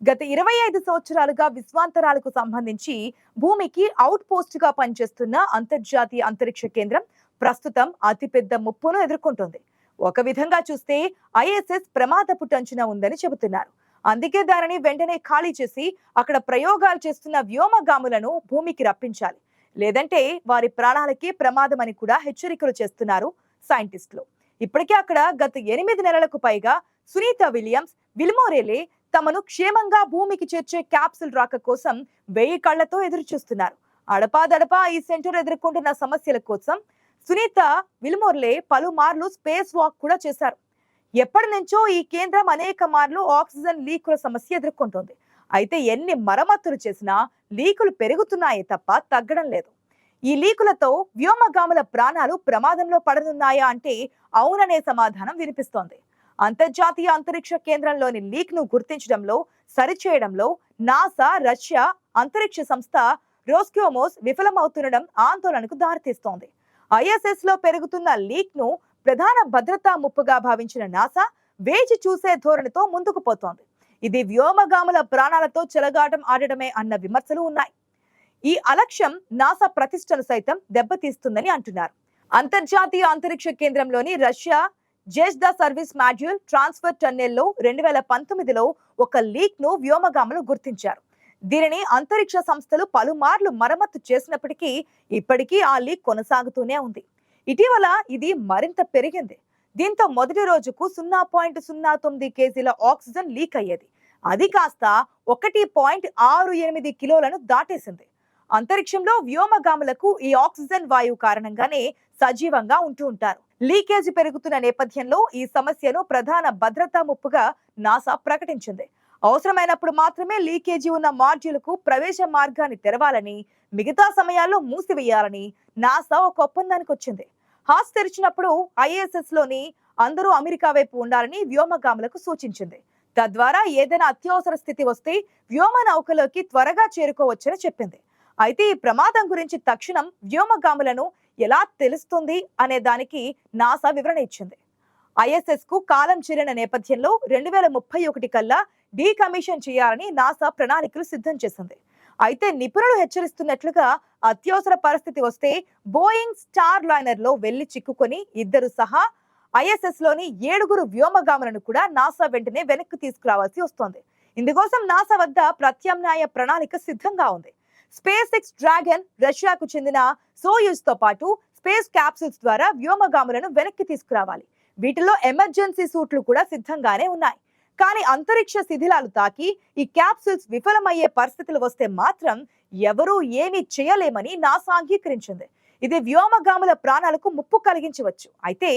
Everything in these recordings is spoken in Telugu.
గత 25 సంవత్సరాలుగా విశ్వాంతరాలకు సంబంధించి భూమికి అవుట్ పోస్ట్ గా పనిచేస్తున్న అంతర్జాతీయ అంతరిక్ష కేంద్రం ప్రస్తుతం అతిపెద్ద ముప్పును ఎదుర్కొంటోంది. ఒక విధంగా చూస్తే ఐఎస్ఎస్ ప్రమాదపు టంచున ఉందని చెబుతున్నారు. అందుకే దానిని వెంటనే ఖాళీ చేసి అక్కడ ప్రయోగాలు చేస్తున్న వ్యోమగాములను భూమికి రప్పించాలి. లేదంటే వారి ప్రాణాలకే ప్రమాదమని కూడా హెచ్చరికలు చేస్తున్నారు సైంటిస్టులు. ఇప్పటికే అక్కడ గత 8 నెలలకు పైగా సునీత విలియమ్స్, విల్మోరేలే తమను క్షేమంగా భూమికి చేర్చే క్యాప్సుల్ రాక కోసం 1000 కళ్లతో ఎదురు చూస్తున్నారు. అడపాదడపా ఈ సెంటర్ ఎదుర్కొంటున్న సమస్యల కోసం సునీత విల్మోర్లే పలుమార్లు స్పేస్ వాక్ కూడా చేశారు. ఎప్పటి నుంచో ఈ కేంద్రం అనేక మార్లు ఆక్సిజన్ లీకుల సమస్య ఎదుర్కొంటోంది. అయితే ఎన్ని మరమ్మతులు చేసినా లీకులు పెరుగుతున్నాయే తప్ప తగ్గడం లేదు. ఈ లీకులతో వ్యోమగాముల ప్రాణాలు ప్రమాదంలో పడనున్నాయా అంటే అవుననే సమాధానం వినిపిస్తోంది. అంతర్జాతీయ అంతరిక్ష కేంద్రంలోని లీక్ ను గుర్తించడంలో, సరిచేయడంలో నాసా, రష్యా అంతరిక్ష సంస్థ రోస్కోమోస్ విఫలమవుతుండడం ఆందోళనకు దారితీస్తోంది. ఐఎస్ఎస్ లో పెరుగుతున్న లీక్ ను ప్రధాన భద్రతా ముప్పుగా భావించిన నాసా వేచి చూసే ధోరణితో ముందుకు పోతోంది. ఇది వ్యోమగాముల ప్రాణాలతో చెలగాటం ఆడడమే అన్న విమర్శలు ఉన్నాయి. ఈ అలక్ష్యం నాసా ప్రతిష్టను సైతం దెబ్బతీస్తుందని అంటున్నారు. అంతర్జాతీయ అంతరిక్ష కేంద్రంలోని రష్యా జెజ్దా సర్వీస్ మాడ్యూల్ ట్రాన్స్ఫర్ టన్నెల్లో 2019లో ఒక లీక్ ను వ్యోమగాములు గుర్తించారు. దీనిని అంతరిక్ష సంస్థలు పలుమార్లు మరమ్మతు చేసినప్పటికీ ఇప్పటికీ ఆ లీక్ కొనసాగుతూనే ఉంది. ఇటీవల ఇది మరింత పెరిగింది. దీంతో మొదటి రోజుకు 0.09 కేజీల ఆక్సిజన్ లీక్ అయ్యేది. అది కాస్త 1.68 కిలోలను దాటేసింది. అంతరిక్షంలో వ్యోమగాములకు ఈ ఆక్సిజన్ వాయువు కారణంగానే సజీవంగా ఉంటూ ఉంటారు. లీకేజీ పెరుగుతున్న నేపథ్యంలో ఈ సమస్యను ప్రధాన భద్రతా ముప్పుగా నాసా ప్రకటించింది. అవసరమైనప్పుడు మాత్రమే లీకేజీ ఉన్న మాడ్యూల్కు ప్రవేశ మార్గాన్ని తెరవాలని, మిగతా సమయాల్లో మూసివేయాలని నాసా ఒక ఒప్పందానికి వచ్చింది. హాస్ తెరిచినప్పుడు ఐఎస్ఎస్ లోని అందరూ అమెరికా వైపు ఉండాలని వ్యోమగాములకు సూచించింది. తద్వారా ఏదైనా అత్యవసర స్థితి వస్తే వ్యోమ నౌకలోకి త్వరగా చేరుకోవచ్చని చెప్పింది. అయితే ఈ ప్రమాదం గురించి తక్షణం వ్యోమగాములను ఎలా తెలుస్తుంది అనే దానికి నాసా వివరణ ఇచ్చింది. ఐఎస్ఎస్ కు కాలం చేరిన నేపథ్యంలో 2031 కల్లా డీకమిషన్ చేయాలని నాసా ప్రణాళికలు సిద్ధం చేసింది. అయితే నిపుణులు హెచ్చరిస్తున్నట్లుగా అత్యవసర పరిస్థితి వస్తే బోయింగ్ స్టార్ లైనర్ లో వెళ్లి చిక్కుకొని ఇద్దరు సహా ఐఎస్ఎస్ లోని 7 వ్యోమగాములను కూడా నాసా వెంటనే వెనక్కి తీసుకురావాల్సి వస్తోంది. ఇందుకోసం నాసా వద్ద ప్రత్యామ్నాయ ప్రణాళిక సిద్ధంగా ఉంది. స్పేస్ ఎక్స్ డ్రాగన్, రష్యాకు చెందిన సోయూజ్ తో పాటు స్పేస్ క్యాప్సూల్స్ ద్వారా వ్యోమగాములను వెనక్కి తీసుకురావాలి. వీటిలో ఎమర్జెన్సీ సూట్లు కూడా సిద్ధంగానే ఉన్నాయి. కానీ అంతరిక్ష శిథిలాలు తాకి ఈ క్యాప్సూల్స్ విఫలమయ్యే పరిస్థితులు వస్తే మాత్రం ఎవరూ ఏమీ చేయలేమని నాసా అంగీకరించింది. ఇది వ్యోమగాముల ప్రాణాలకు ముప్పు కలిగించవచ్చు. అయితే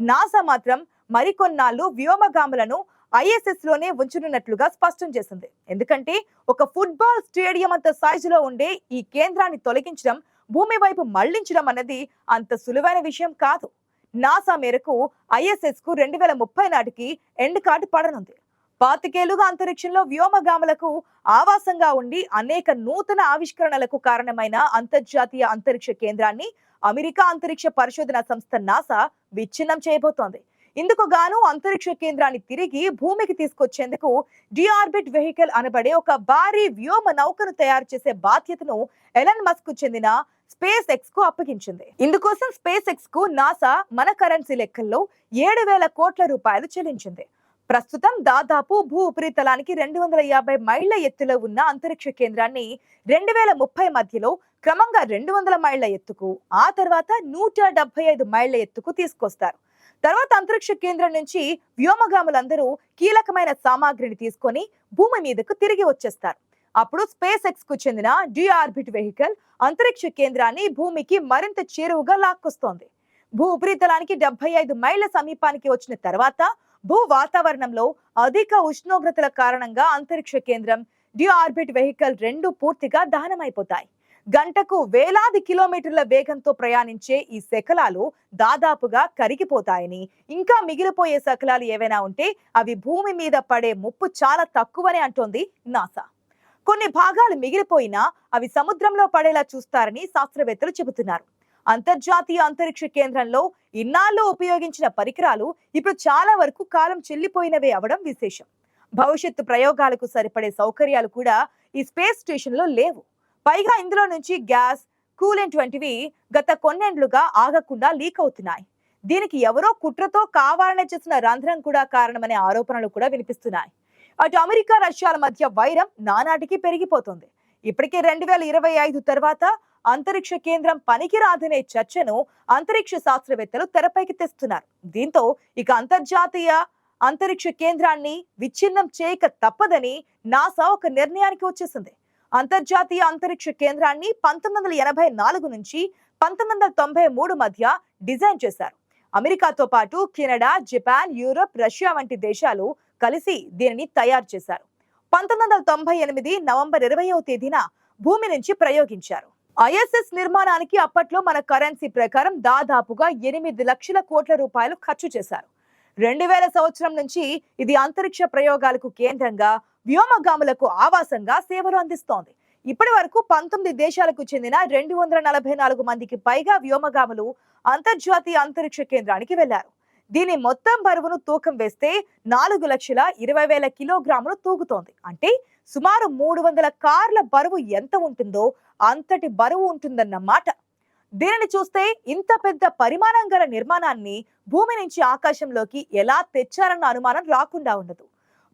నాసా మాత్రం మరికొన్నాళ్ళు వ్యోమగాములను ఐఎస్ఎస్ లోనే ఉంచనున్నట్లుగా స్పష్టం చేసింది. ఎందుకంటే ఒక ఫుట్బాల్ స్టేడియం అంత సైజులో ఉండే ఈ కేంద్రాన్ని తొలగించడం, భూమి వైపు మళ్లించడం అన్నది అంత సులువైన విషయం కాదు. నాసా మేరకు ఐఎస్ఎస్ కు 2030 నాటికి ఎండ్ కార్డు పడనుంది. 25 ఏళ్లుగా అంతరిక్షంలో వ్యోమగాములకు ఆవాసంగా ఉండి అనేక నూతన ఆవిష్కరణలకు కారణమైన అంతర్జాతీయ అంతరిక్ష కేంద్రాన్ని అమెరికా అంతరిక్ష పరిశోధన సంస్థ నాసా విచ్ఛిన్నం చేయబోతోంది. ఇందుకు గాను అంతరిక్ష కేంద్రాన్ని తిరిగి భూమికి తీసుకొచ్చేందుకు డిఆర్బిట్ వెహికల్ అనబడే ఒక భారీ వ్యోమ నౌకను తయారు చేసే బాధ్యతను ఎలన్ మస్క్ కు చెందిన స్పేస్ ఎక్స్ కు అప్పగించింది. ఇందుకోసం స్పేస్ ఎక్స్ కు నాసా మన కరెన్సీ లెక్కల్లో 7,000 కోట్ల రూపాయలు చెల్లించింది. ప్రస్తుతం దాదాపు భూ ఉపరితలానికి 250 మైళ్ల ఎత్తులో ఉన్న అంతరిక్ష కేంద్రాన్ని 2030 మధ్యలో క్రమంగా 200 మైళ్ల ఎత్తుకు, ఆ తర్వాత 175 మైళ్ల ఎత్తుకు తీసుకొస్తారు. తర్వాత అంతరిక్ష కేంద్రం నుంచి వ్యోమగాములందరూ కీలకమైన సామాగ్రిని తీసుకొని భూమి మీదకు తిరిగి వచ్చేస్తారు. అప్పుడు స్పేస్ ఎక్స్ కు చెందిన డిఆర్బిట్ వెహికల్ అంతరిక్ష కేంద్రాన్ని భూమికి మరింత చేరువుగా లాక్కొస్తోంది. భూ ఉపరితలానికి 75 మైళ్ల సమీపానికి వచ్చిన తర్వాత భూ వాతావరణంలో అధిక ఉష్ణోగ్రతల కారణంగా అంతరిక్ష కేంద్రం, డిఆర్బిట్ వెహికల్ రెండూ పూర్తిగా దహనమైపోతాయి. గంటకు వేలాది కిలోమీటర్ల వేగంతో ప్రయాణించే ఈ శకలాలు దాదాపుగా కరిగిపోతాయని, ఇంకా మిగిలిపోయే శకలాలు ఏవైనా ఉంటే అవి భూమి మీద పడే ముప్పు చాలా తక్కువని అంటోంది నాసా. కొన్ని భాగాలు మిగిలిపోయినా అవి సముద్రంలో పడేలా చూస్తారని శాస్త్రవేత్తలు చెబుతున్నారు. అంతర్జాతీయ అంతరిక్ష కేంద్రంలో ఇన్నాళ్ళు ఉపయోగించిన పరికరాలు ఇప్పుడు చాలా వరకు కాలం చెల్లిపోయినవే అవడం విశేషం. భవిష్యత్తు ప్రయోగాలకు సరిపడే సౌకర్యాలు కూడా ఈ స్పేస్ స్టేషన్ లో లేవు. పైగా ఇందులో నుంచి గ్యాస్, కూలెంట్ వంటివి గత కొన్నేండ్లుగా ఆగకుండా లీక్ అవుతున్నాయి. దీనికి ఎవరో కుట్రతో కావాలనే చేసిన రంధ్రం కూడా కారణమనే ఆరోపణలు కూడా వినిపిస్తున్నాయి. అటు అమెరికా, రష్యాల మధ్య వైరం నానాటికి పెరిగిపోతుంది. ఇప్పటికే 2025 తర్వాత అంతరిక్ష కేంద్రం పనికిరాదనే చర్చను అంతరిక్ష శాస్త్రవేత్తలు తెరపైకి తెస్తున్నారు. దీంతో ఇక అంతర్జాతీయ అంతరిక్ష కేంద్రాన్ని విచ్ఛిన్నం చేయక తప్పదని నాసా ఒక నిర్ణయానికి వచ్చేసింది. అంతర్జాతీయ అంతరిక్ష కేంద్రాన్ని 1984 నుంచి 1993 మధ్య డిజైన్ చేశారు. అమెరికాతో పాటు కెనడా, జపాన్, యూరప్, రష్యా వంటి దేశాలు కలిసి దీనిని తయారు చేశారు. 1998 నవంబర్ 20వ తేదీన భూమి నుంచి ప్రయోగించారు. ఐఎస్ఎస్ నిర్మాణానికి అప్పట్లో మన కరెన్సీ ప్రకారం దాదాపుగా 8 లక్షల కోట్ల రూపాయలు ఖర్చు చేశారు. 2000 సంవత్సరం నుంచి ఇది అంతరిక్ష ప్రయోగాలకు కేంద్రంగా, వ్యోమగాములకు ఆవాసంగా సేవలు అందిస్తోంది. ఇప్పటి వరకు 19 దేశాలకు చెందిన 244 మందికి పైగా వ్యోమగాములు అంతర్జాతీయ అంతరిక్ష కేంద్రానికి వెళ్లారు. దీని మొత్తం బరువును తూకం వేస్తే 4,20,000 కిలోగ్రాములు తూగుతోంది. అంటే సుమారు 300 కార్ల బరువు ఎంత ఉంటుందో అంతటి బరువు ఉంటుందన్నమాట. దీనిని చూస్తే ఇంత పెద్ద పరిమాణం గల నిర్మాణాన్ని భూమి నుంచి ఆకాశంలోకి ఎలా తెచ్చారన్న అనుమానం రాకుండా ఉండదు.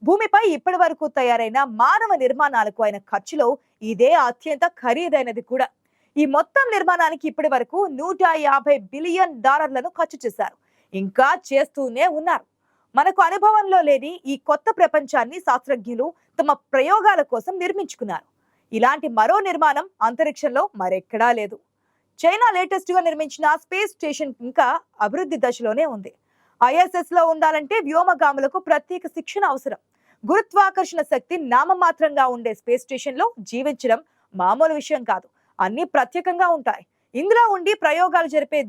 భూమిపై ఇప్పటి వరకు తయారైన మానవ నిర్మాణాలకు అయిన ఖర్చులో ఇదే అత్యంత ఖరీదైనది కూడా. ఈ మొత్తం నిర్మాణానికి ఇప్పటి వరకు $150 బిలియన్ ఖర్చు చేశారు. ఇంకా చేస్తూనే ఉన్నారు. మనకు అనుభవంలో లేని ఈ కొత్త ప్రపంచాన్ని శాస్త్రజ్ఞులు తమ ప్రయోగాల కోసం నిర్మించుకున్నారు. ఇలాంటి మరో నిర్మాణం అంతరిక్షంలో మరెక్కడా లేదు. చైనా లేటెస్ట్ గా నిర్మించిన స్పేస్ స్టేషన్ ఇంకా అభివృద్ధి దశలోనే ఉంది. ఐఎస్ఎస్ లో ఉండాలంటే వ్యోమగాములకు ప్రత్యేక శిక్షణ అవసరం. గురుత్వాకర్షణ శక్తి నామమాత్రంగా ఉండే స్పేస్ స్టేషన్ లో జీవించడం మామూలు విషయం కాదు. అన్ని ప్రత్యేకంగా ఉంటాయి. ఇందులో ఉండి ప్రయోగాలు జరిపే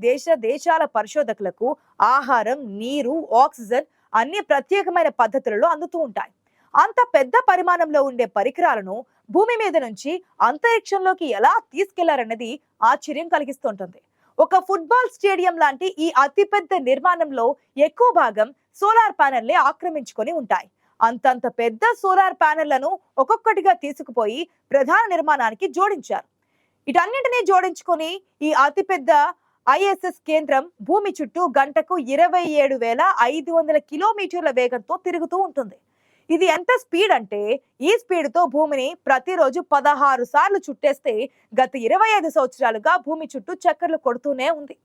దేశాల పరిశోధకులకు ఆహారం, నీరు, ఆక్సిజన్ అన్ని ప్రత్యేకమైన పద్ధతులలో అందుతూ ఉంటాయి. అంత పెద్ద పరిమాణంలో ఉండే పరికరాలను భూమి మీద నుంచి అంతరిక్షంలోకి ఎలా తీసుకెళ్లారన్నది ఆశ్చర్యం కలిగిస్తుంటుంది. ఒక ఫుట్బాల్ స్టేడియం లాంటి ఈ అతిపెద్ద నిర్మాణంలో ఎక్కువ భాగం సోలార్ ప్యానెల్లే ఆక్రమించుకొని ఉంటాయి. అంతంత పెద్ద సోలార్ ప్యానెళ్లను ఒక్కొక్కటిగా తీసుకుపోయి ప్రధాన నిర్మాణానికి జోడించారు. వీటన్నింటినీ జోడించుకొని ఈ అతిపెద్ద ఐఎస్ఎస్ కేంద్రం భూమి చుట్టూ గంటకు 27,500 కిలోమీటర్ల వేగంతో తిరుగుతూ ఉంటుంది. ఇది ఎంత స్పీడ్ అంటే ఈ స్పీడ్ తో భూమిని ప్రతిరోజు 16 సార్లు చుట్టేస్తే గత 25 సంవత్సరాలుగా భూమి చుట్టూ చక్కర్లు కొడుతూనే ఉంది.